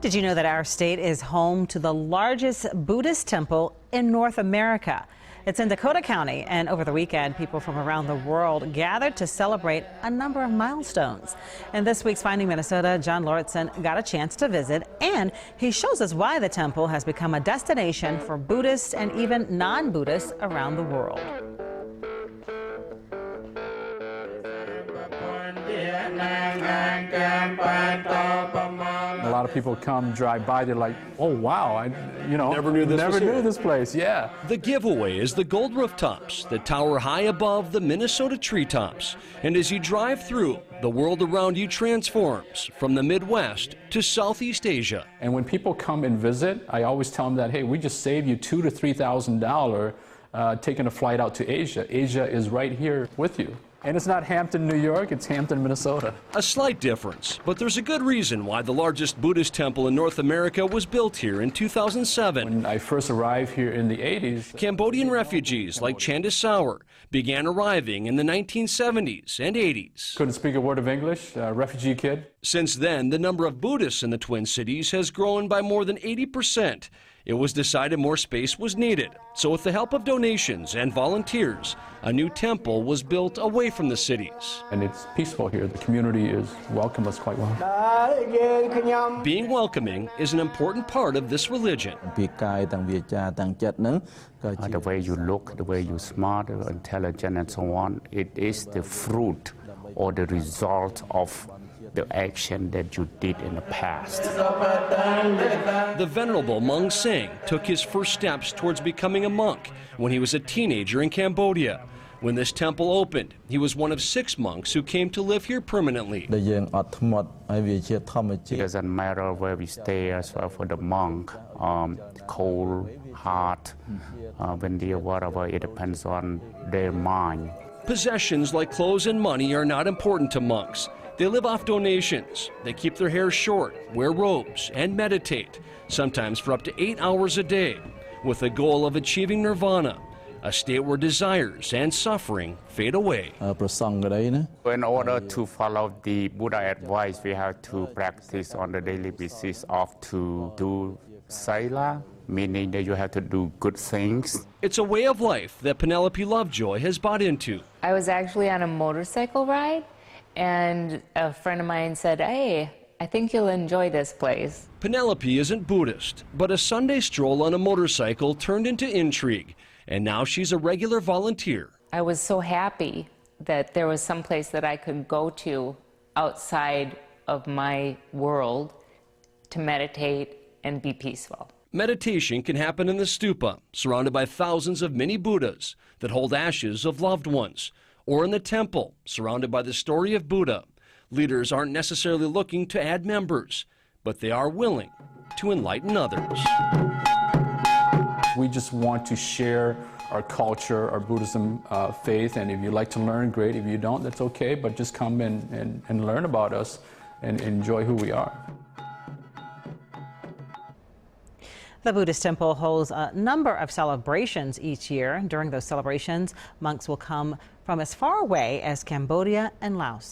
Did you know that our state is home to the largest Buddhist temple in North America? It's in Dakota County, and over the weekend, people from around the world gathered to celebrate a number of milestones. In this week's Finding Minnesota, John Lauritsen got a chance to visit, and he shows us why the temple has become a destination for Buddhists and even non-Buddhists around the world. A lot of people come, drive by, they're like, oh wow, I never knew this place, yeah. The giveaway is the gold rooftops that tower high above the Minnesota treetops. And as you drive through, the world around you transforms from the Midwest to Southeast Asia. And when people come and visit, I always tell them that, hey, we just saved you $2,000 to $3,000 taking a flight out to Asia. Asia is right here with you. And it's not Hampton, New York, it's Hampton, Minnesota. A slight difference, but there's a good reason why the largest Buddhist temple in North America was built here in 2007. When I first arrived here in the 80s, Cambodian refugees like Chandis Sauer began arriving in the 1970s and 80s. Couldn't speak a word of English, refugee kid. Since then, the number of Buddhists in the Twin Cities has grown by more than 80%. It was decided more space was needed, so with the help of donations and volunteers, a new temple was built away from the cities. And it's peaceful here. The community is welcomed us quite well. Being welcoming is an important part of this religion. The way you look, the way you're smart, intelligent, and so on, it is the fruit or the result of the action that you did in the past. The Venerable Mung Sing took his first steps towards becoming a monk when he was a teenager in Cambodia. When this temple opened, he was one of 6 monks who came to live here permanently. It doesn't matter where we stay as well for the monk, cold, hot, windy, whatever, it depends on their mind. Possessions like clothes and money are not important to monks. They live off donations. They keep their hair short, wear robes, and meditate, sometimes for up to 8 hours a day, with the goal of achieving nirvana, a state where desires and suffering fade away. In order to follow the Buddha advice, we have to practice on the daily basis of to do sila, meaning that you have to do good things. It's a way of life that Penelope Lovejoy has bought into. I was actually on a motorcycle ride, and a friend of mine said, hey, I think you'll enjoy this place. Penelope isn't Buddhist, but a Sunday stroll on a motorcycle turned into intrigue, and now she's a regular volunteer. I was so happy that there was some place that I could go to outside of my world to meditate and be peaceful. Meditation can happen in the stupa, surrounded by thousands of mini Buddhas that hold ashes of loved ones, or in the temple, surrounded by the story of Buddha. Leaders aren't necessarily looking to add members, but they are willing to enlighten others. We just want to share our culture, our Buddhism faith, and if you like to learn, great. If you don't, that's okay, but just come and learn about us and enjoy who we are. The Buddhist temple holds a number of celebrations each year. During those celebrations, monks will come from as far away as Cambodia and Laos.